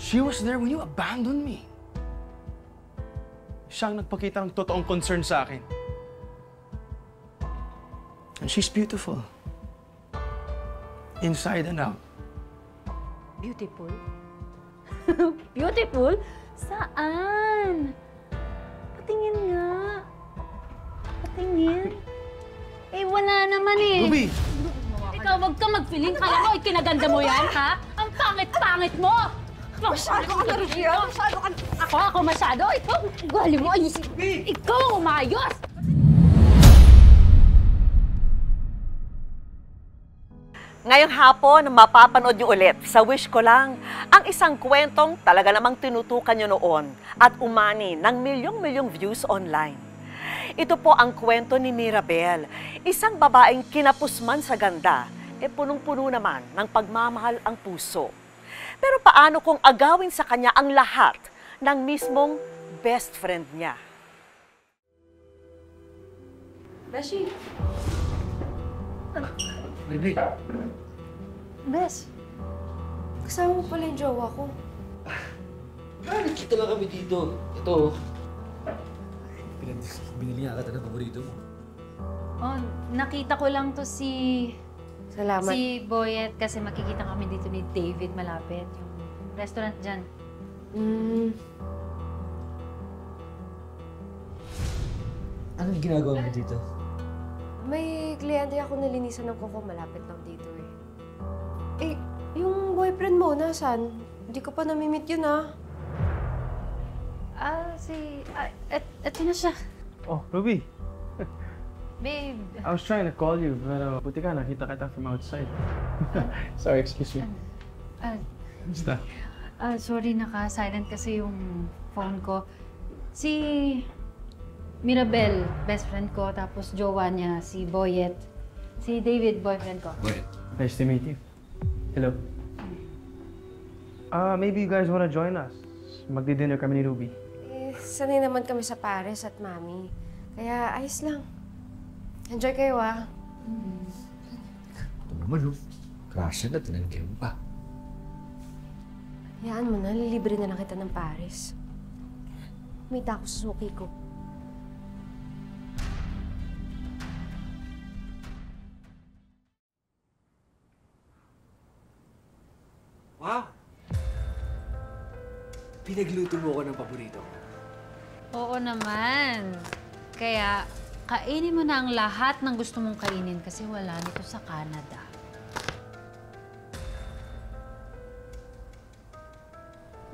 She was there when you abandoned me. Siya ang nagpakita ng totoong concern sa akin. And she's beautiful. Inside and out. Beautiful? Beautiful? Saan? Patingin nga. Patingin. Eh, wala naman eh. Ruby! Ikaw, wag ka mag-feeling. Kala mo, ikinaganda mo yan, ha? Ang pangit-pangit mo! Masyado ka na, Lucia! Masyado ka na! Ako masyado? Ikaw, gali mo, ayusin. Ikaw, umayos! Ngayong hapon, mapapanood niyo ulit sa Wish Ko Lang ang isang kwentong talaga namang tinutukan niyo noon at umani ng milyong-milyong views online. Ito po ang kwento ni Mirabel, isang babaeng kinapusman sa ganda, punong-puno naman ng pagmamahal ang puso. Pero paano kung agawin sa kanya ang lahat ng mismong best friend niya? Beshi. Baby. Bes. Kasama mo pala yung jowa ko. Nakikita lang kami dito. Ito. Binili nga kita ng paborito mo. Oh, nakita ko lang to si Salamat. Boyet kasi makikita kami dito ni David malapit. Yung restaurant dyan. Anong ginagawa mo dito? May kliyente ako nalinisan ng kuko malapit lang dito eh. Eh, yung boyfriend mo, nasaan? Hindi ko pa namimit yun ah. Eto na siya. Oh, Ruby. Babe. I was trying to call you, pero buti ka, nakita kita from outside. Sorry, excuse me. Basta. Sorry, naka-silent kasi yung phone ko. Si Mirabel, best friend ko, tapos jowa niya, si Boyet. Si David, boyfriend ko. Boyet. Nice to meet you. Hello. Maybe you guys wanna join us? Magdi-dinner kami ni Ruby. Eh, sanay naman kami sa Paris at Mami. Kaya ayos lang. Enjoy kayo ah. Ito naman, oh. Krasya na, tinanggihan pa. Hayaan mo na, lilibre na lang kita ng Paris. Kumita ako sa suki ko. Wow! Pinagluto mo ko ng paborito ko. Oo naman. Kaya, kainin mo na ang lahat ng gusto mong kainin kasi wala nito sa Canada.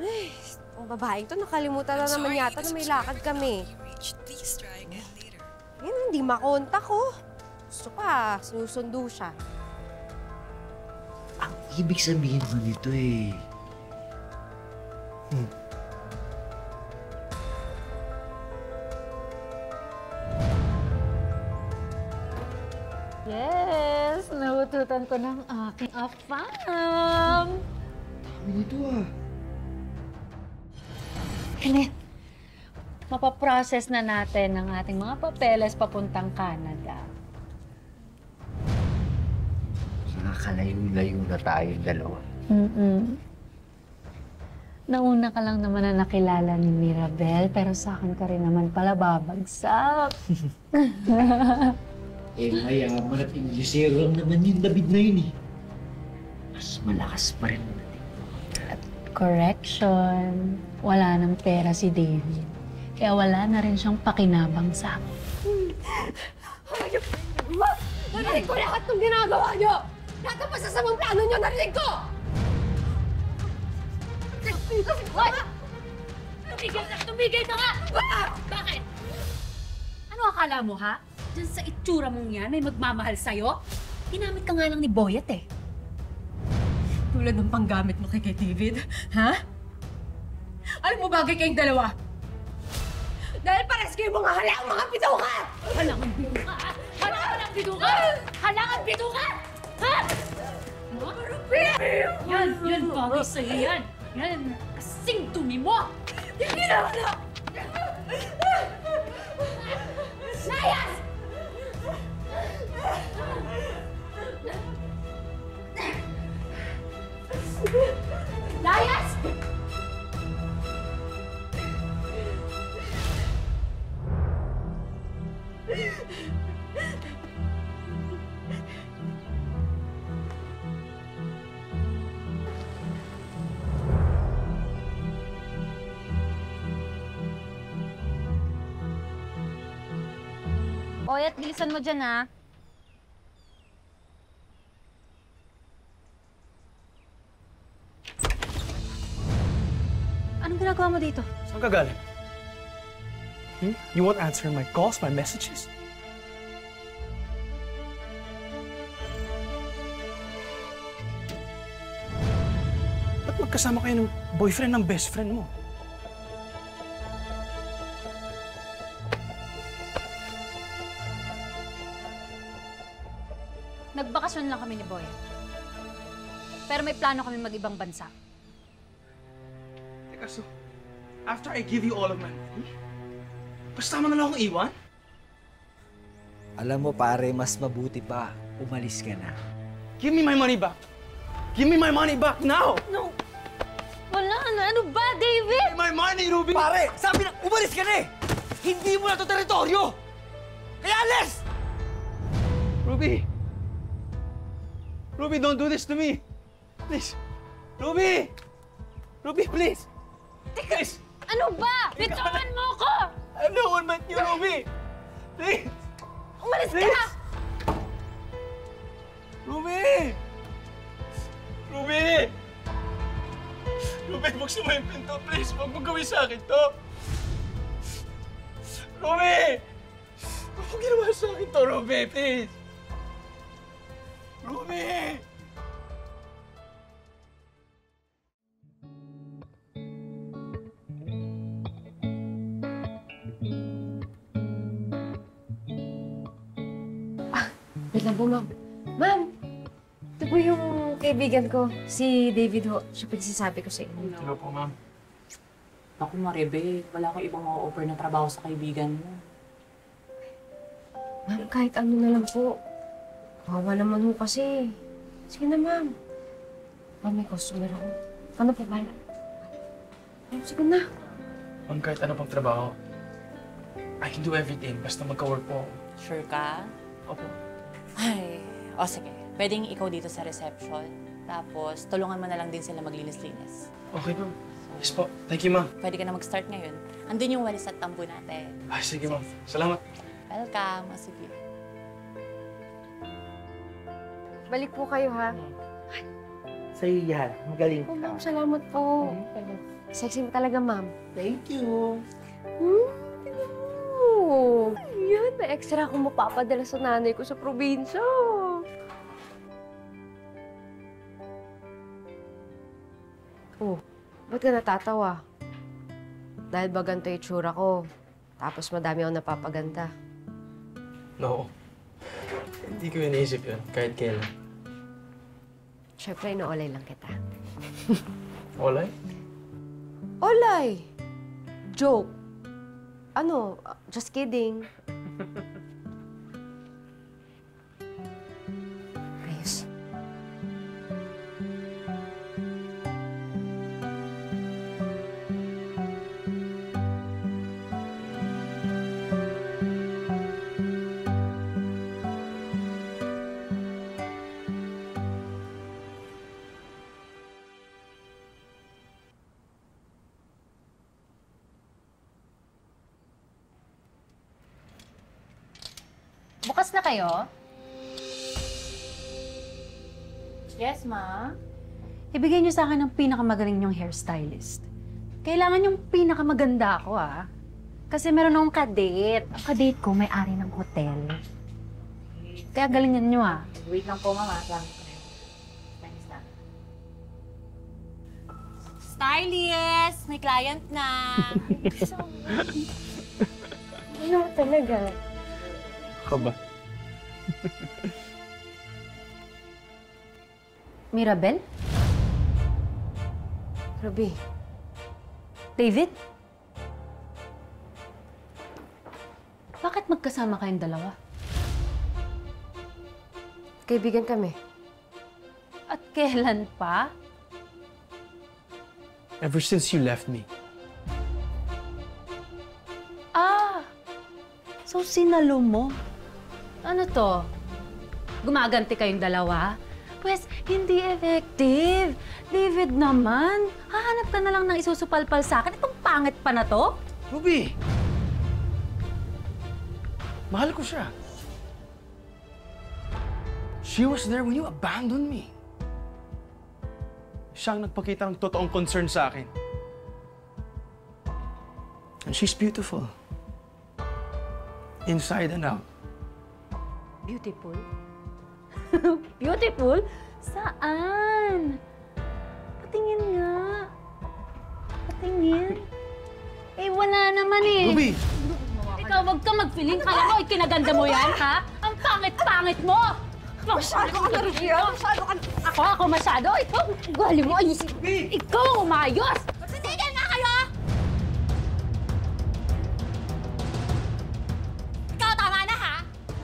Ay, ang babaeng to, nakalimutan na naman yata na may lakad kami. Ngayon, hindi makontak ko. Gusto pa, sinusundo siya. Ang ibig sabihin mo nito eh. Yes! Naututan ko ng aking afam! Dami nito ah. Kenneth, mapaprocess na natin ang ating mga papeles papuntang Canada. Nakakalayo-layo na tayong dalawa. Nauna ka lang naman na nakilala ni Mirabel, pero sa akin ka rin naman pala babagsak. Eh, mayaman at Inglesero lang naman yung David na yun eh. Mas malakas pa rin natin. Correction. Wala ng pera si David. Kaya wala na rin siyang pakinabang sa akin. Narinig ko lahat ng ginagawa niyo! Lahat ng masasamang plano niyo, narinig ko! Hoy! Tumigil ka nga! Bakit? Ano akala mo, ha? Diyan sa itsura mong yan, may magmamahal sa'yo? Ginamit ka nga lang ni Boyet eh. Tulad ng panggamit mo kay David, ha? Alam mo bagay kayong dalawa? Dahil pares kayo mga halang mga bituka! Halangan bituka, ha? Halangan bituka! Halangan bituka! Ha? Yan, bagay sa'yo yan. Yan, kasing dumi mo! Hindi na wala! Layas! Layas! Boyet, bilisan mo dyan, ha? Anong ginagawa mo dito? Saan ka galing? You won't answer my calls, my messages? Ba't magkasama kayo ng boyfriend ng best friend mo? Nagbakasyon lang kami ni Boyet. Pero may plano kami mag-ibang bansa. Teka, so, after I give you all of my money, basta mo na lang akong iwan? Alam mo pare, mas mabuti pa. Umalis ka na. Give me my money back! Give me my money back now! No! Wala na. Ano ba, David? My money, Ruby! Pare, sabi na, umalis ka na eh! Hindi mo na to teritoryo! Kaya alis! Ruby! Ruby, don't do this to me! Please! Ruby! Ruby, please! Please! Ano ba? Bitawan mo ko! I'm no one but you, Ruby! Please! Umalis ka Please! na! Ruby! Ruby! Ruby, buksan mo yung pinto, please! Huwag mo gawin sa akin to! Ruby! Huwag mo ginawa sa akin to, Ruby, please! Ruby! Wait lang po, ma'am. Ma'am! Ito po yung kaibigan ko, si David ho. Siya po yung sinasabi ko sa inyo. Hello po, ma'am. Naku, Maribel, wala akong ibang ma-offer na trabaho sa kaibigan mo. Ma'am, kahit ano na lang po. Kawawa naman ho kasi. Sige na, ma'am. Ma'am, may customer ako. Ano po, ma'am? Ma'am, sige na. Ma'am, kahit ano pang trabaho, I can do everything. Basta magka-work po ako. Sure ka? Opo. Ay, o sige. Pwedeng ikaw dito sa reception. Tapos, tulungan mo na lang din sila maglinis-linis. Okay, ma'am. Yes po. Thank you, ma'am. Pwede ka na mag-start ngayon. Andun yung walis at tampo natin. Ay, sige, ma'am. Salamat. Welcome. O sige. Balik po kayo, ha? Sa'yo yan. Magaling Oh, ma'am, salamat po. Sexy mo talaga, ma'am. Thank you. Tingnan mo. Ayan, may extra akong mapapadala sa nanay ko sa probinsya. Oh, ba't ka natatawa? Dahil ba ganito yung itsura ko, tapos madami akong napapaganda. No. Hindi ko iniisip yun, kahit kailan. Siyempre, inaolay lang kita. Olay? Olay! Joke. Ano? Just kidding. Ayos. Bukas na kayo? Yes, ma? Ibigay niyo sa akin ang pinakamagaling niyong hairstylist. Kailangan yung pinakamaganda ako, ah. Kasi meron akong kadate. Ang kadate ko may-ari ng hotel. Kaya galingan niyo, ah. Wait lang po, mama. Gamit ko na yun. Thanks na. Stylist! May client na! Ano talaga? Ka ba? Mirabel? Ruby, David? Bakit magkasama kayong dalawa? kaibigan kami. At kailan pa? Ever since you left me. Ah! So, sinalo mo? Ano to? Gumaganti kayong dalawa? Pwes, hindi effective. David naman, hahanap ka na lang ng isusupalpal sa akin. Itong pangit pa na to? Ruby! Mahal ko siya. She was there when you abandoned me. Siya ang nagpakita ng totoong concern sa akin. And she's beautiful. Inside and out. Beautiful? Beautiful? Saan? Patingin nga. Patingin. Eh, wala naman eh. Ruby! Ikaw, wag ka mag-feeling. Kala mo, ikinaganda mo yan, ha? Ang pangit-pangit mo! Masyado ka na, Rhea. Masyado ka na. Ako masyado? Ikaw, gali mo, ayusin. Ikaw, umayos! Magsitigil nga kayo! Ikaw, tama na ha?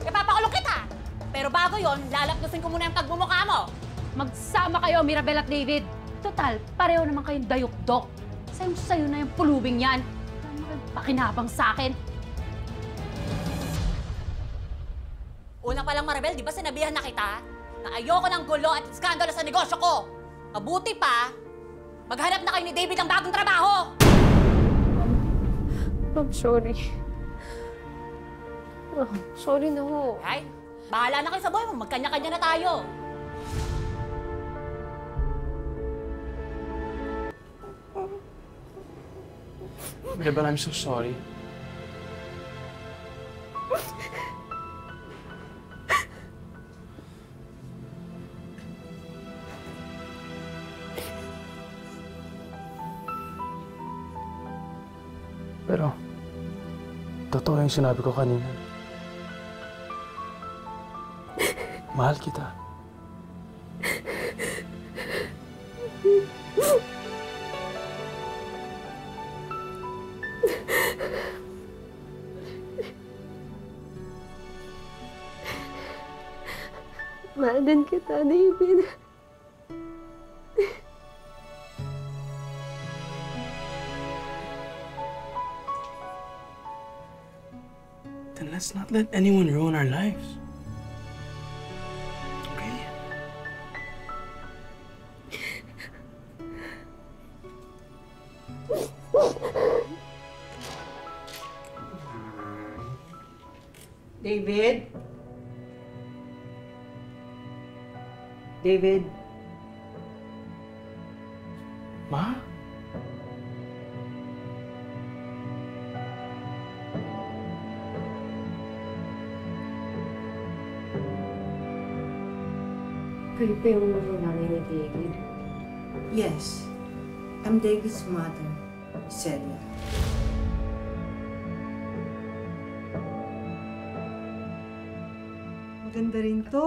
Ipapakulong kita! Pero bago yon, lalapnusin ko muna yung pagmumukha mo! Magsama kayo, Mirabel at David. Total, pareho naman kayong dayok-dok. Sa'yo na yung pulubing yan. Ano kayong pakinabang sa akin? Una pa lang, Maribel, di ba sinabihan na kita na ayoko ng gulo at skandalo sa negosyo ko? Mabuti pa, maghanap na kayo ni David ng bagong trabaho! Ma'am, sorry. Oh, sorry na ho. Ay, bahala na kayo sa buhay mo. Magkanya-kanya na tayo. Mirabel, I'm so sorry. Pero, totoo yung sinabi ko kanina. Mahal kita. Mahal din kita, David. Then let's not let anyone ruin our lives. Okay? David? David? Ma? Kayo pa yung nanay ni David. Yes. I'm David's mother, Celia. Maganda rin to.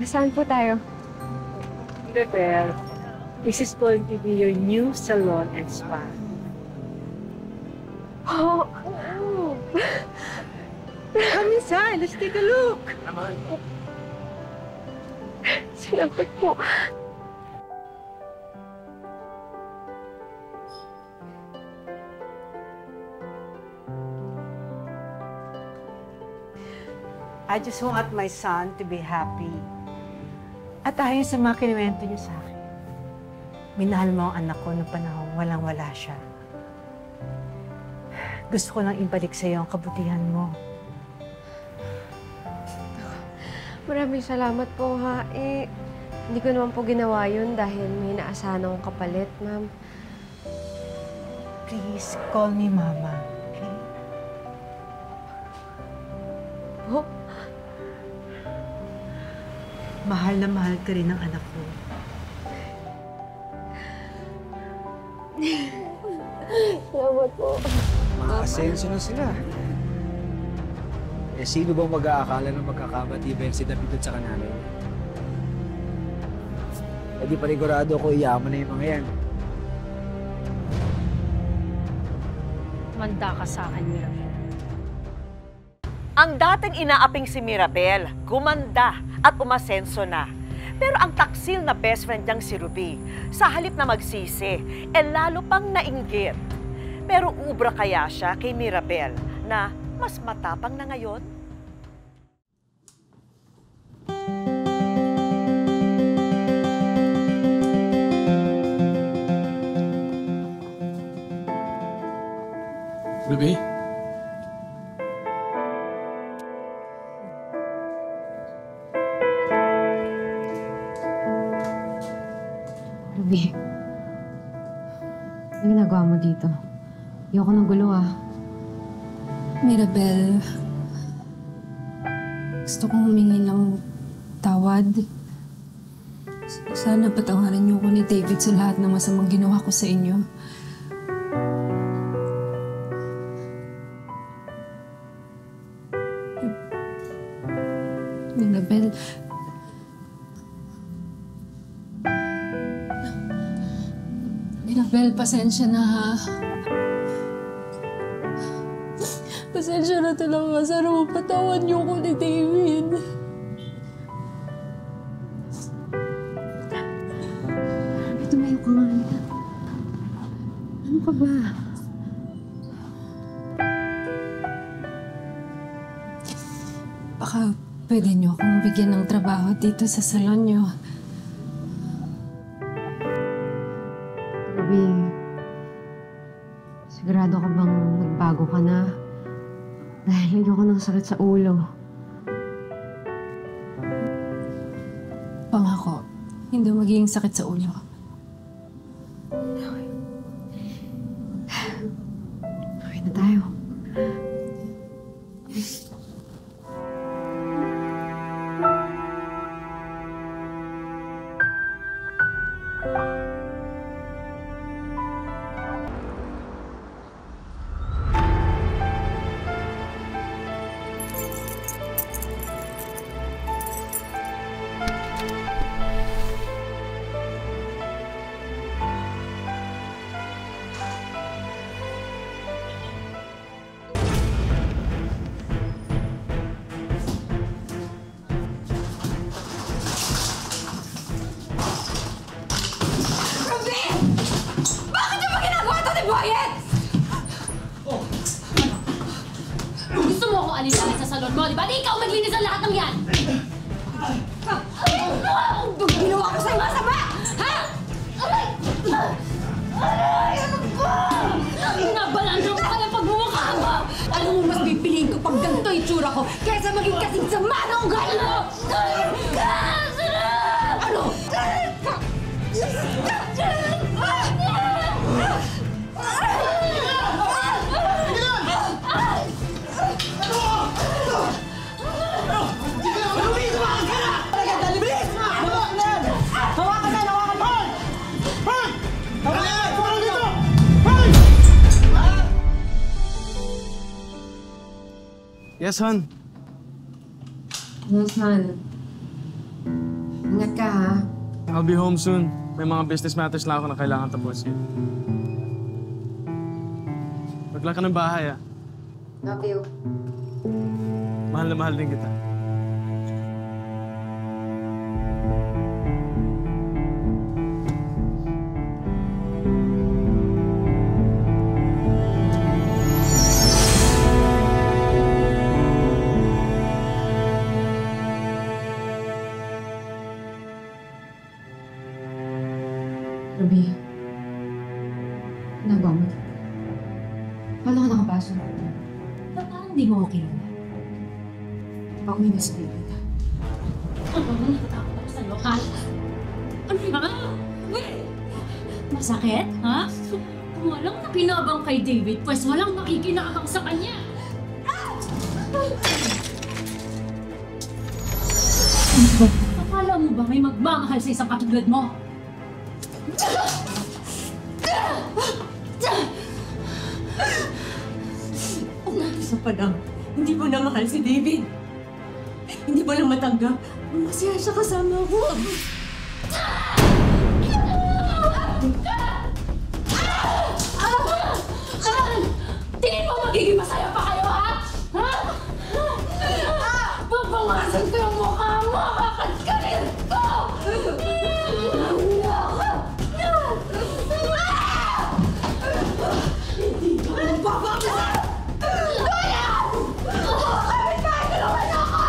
Nasaan po tayo? Mirabel, this is going to be your new salon and spa. Oh! Come inside, let's take a look. Salamat po. I just want my son to be happy. At ayon sa mga kinuwento niya sa akin, minahal mo ang anak ko noong panahon walang-wala siya. Gusto ko lang ibalik sa iyo ang kabutihan mo. Maraming salamat po, ha. Eh, hindi ko naman po ginawa yun dahil may naasahan akong kapalit, ma'am. Please, call me Mama. Okay? Oh? Mahal na mahal ka rin ng anak ko. Salamat po. Makakasenso na sila. Eh, sino bang mag-aakala na magkakabati ba yan si David at sa kananay? di panigurado ko iyaman na yung mga yan. Manda ka sa akin, Mirabel. Ang dating inaaping si Mirabel, gumanda at umasenso na. Pero ang taksil na best friend niyang si Ruby, sa halip na magsisi, lalo pang nainggit. Pero ubra kaya siya kay Mirabel na mas matapang na ngayon? Ruby? Ruby, ano ginagawa mo dito? Ayoko ng gulo Mirabel, gusto kong humingi ng tawad. Sana patawarin niyo ko ni David sa lahat ng masamang ginawa ko sa inyo. Mirabel, pasensya na ha. Pasensya na talaga. Sana mapatawan niyo ko ni David. Tumayo ka nga, Anita. Ano ka ba? Baka pwede niyo akong bigyan ng trabaho dito sa salon niyo. Ruby, sigurado ka bang nagbago ka na? Dahil ayoko ng sakit sa ulo. Pangako, hindi magiging sakit sa ulo. Okay na tayo. Gusto mo akong alisahin sa salon mo, di ba? Di ikaw maglinis ang lahat ng yan! Ginawa ko sa'yo masama! Ha? Aray! Aray! Ano ba? Nabalansa mo ka ng pagmumukha mo! Alam mo, mas pipiliin ko pag ganito itsura ko kaysa maging kasing sama na ugali mo! Ano? Yes, hon. Yes, Han. Ingat ka, ha? I'll be home soon. May mga business matters lang ako na kailangan tapusin. Wag lang ka ng bahay, ah. Love you. Mahal na mahal din kita. Ruby, nagawa mo dito? Paano ka nakapasok? Parang hindi mo ako kilala. Pauwi na sa David. Ano ba natatakot ako sa'yo, ha? Ano ba? Wait! Masakit, ha? Kung walang nakinabang kay David, pues walang nakikinabang sa kanya. Akala mo ba may magmamahal sa isang katulad mo? Isa pa lang, hindi mo na mahal si David. Hindi mo lang matanggap. Masaya siya kasama ko. Tingin mo magiging masaya pa kayo, ha? Ha? Babawasan ko yung mukha mo! Kakatkarin ko! Hindi ka magbabawasan! Kuya! Kami tayo! Tulungan ako!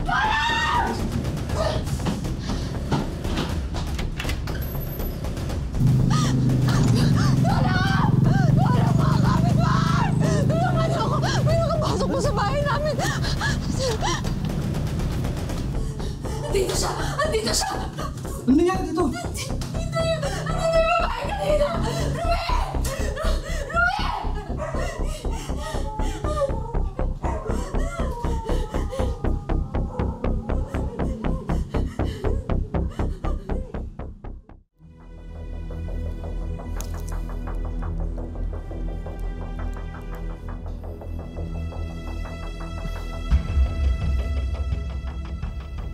Kuya! Pasok mo sa bahay namin! Andito siya! Andito siya! Ano nangyari dito? Andito yung babae kanina! Ruel! Ruel!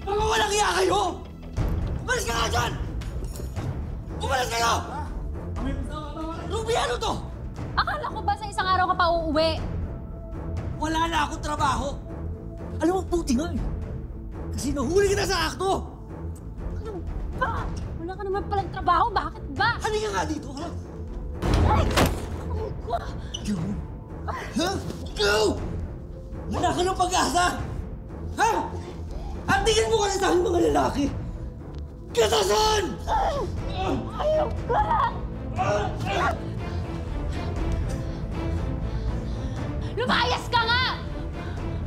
Mga walang iya kayo! Umalis ka nga dyan! Umalis kayo! Ruby, ano to? Akala ko ba sa isang araw ka pa uuwi? Wala na akong trabaho! Alam mo, buti nga eh. Kasi nahuli ka na sa akto! Ano ba? Wala ka naman palang trabaho, bakit ba? Halika nga dito, ha? Ay! Ano ba? Go! Ha? Go! Wala ka ng pag-asa! Ha? At tingin mo kasi sa aking mga lalaki! Katasan! Ayaw ka! Lumayas ka nga!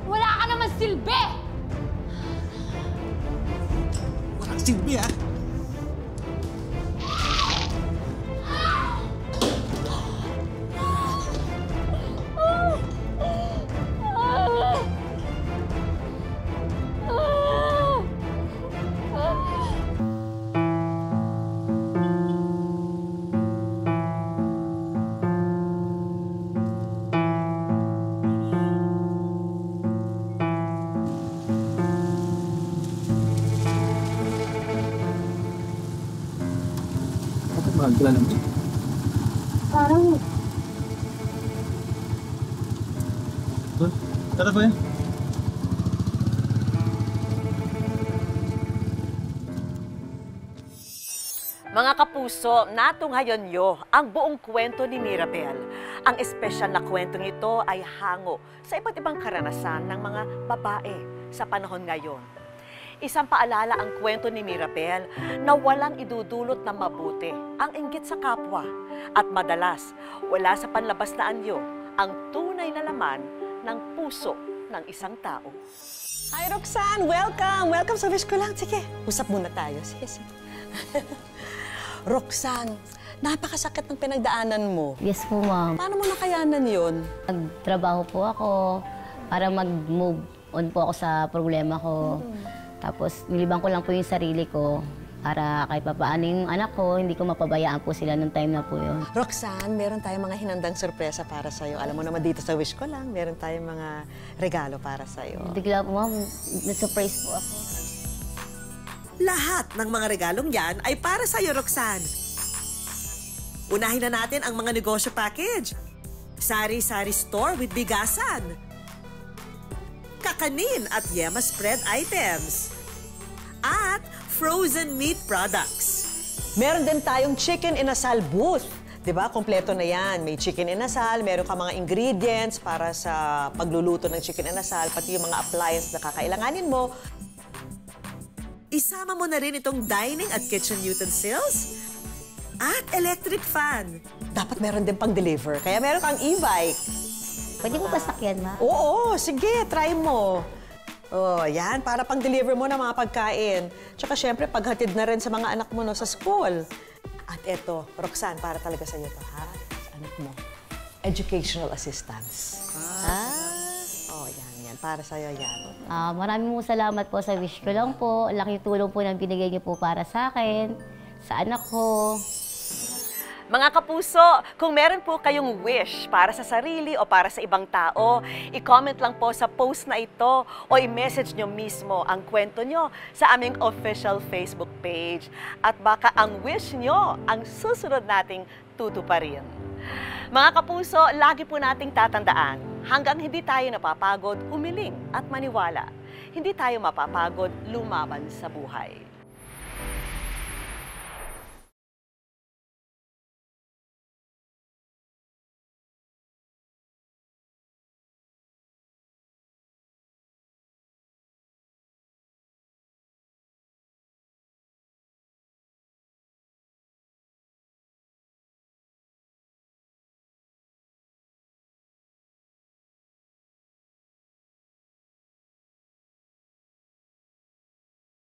Wala ka naman silbi! Walang silbi, ha? Wala naman. Parang... Tara ba yan? Mga kapuso, natunghayon nyo ang buong kwento ni Mirabel. Ang espesyal na kwentong ito ay hango sa iba't ibang karanasan ng mga babae sa panahon ngayon. Isang paalala ang kwento ni Mirabel na walang idudulot na mabuti ang inggit sa kapwa at madalas wala sa panlabas na anyo ang tunay na laman ng puso ng isang tao. Hi, Roxanne! Welcome! Welcome sa Wish Ko Lang. Sige, usap muna tayo. Sige, sige. Roxanne, napakasakit ng pinagdaanan mo. Yes po, ma'am. Paano mo nakayanan yun? Nagtrabaho po ako para mag-move on po ako sa problema ko. Tapos, nilibang ko lang po yung sarili ko para kahit papaano yung anak ko, hindi ko mapabayaan po sila nung time na po yun. Roxanne, meron tayong mga hinandang sorpresa para sa'yo. Alam mo naman dito sa Wish Ko Lang, meron tayong mga regalo para sa'yo. Bigla po, ma'am, na-surprise po ako. Lahat ng mga regalong yan ay para sa'yo, Roxanne. Unahin na natin ang mga negosyo package. Sari-sari store with bigasan. Kakanin at yema spread items. At frozen meat products. Meron din tayong chicken inasal booth. Diba? Kompleto na yan. May chicken inasal, meron ka mga ingredients para sa pagluluto ng chicken inasal, pati yung mga appliance na kakailanganin mo. Isama mo na rin itong dining at kitchen utensils at electric fan. Dapat meron din pang-deliver, kaya meron kang e-bike. Pwede mo ba sakyan, ma? Oo, sige, try mo. Oh, yan, para pang-deliver mo ng mga pagkain. Tsaka syempre, paghatid na rin sa mga anak mo no, sa school. At eto, Roxanne, para talaga sa'yo to, ha? Anak mo, educational assistance. Oh, yan, para sa'yo yan. Maraming mo salamat po sa Wish Ko Lang po. Laking tulong po ng binigay niyo po para sa akin, sa anak ko. Mga kapuso, kung meron po kayong wish para sa sarili o para sa ibang tao, i-comment lang po sa post na ito o i-message nyo mismo ang kwento nyo sa aming official Facebook page. At baka ang wish nyo ang susunod nating tutuparin. Mga kapuso, lagi po nating tatandaan, hanggang hindi tayo napapagod, humiling at maniwala. Hindi tayo mapapagod lumaban sa buhay.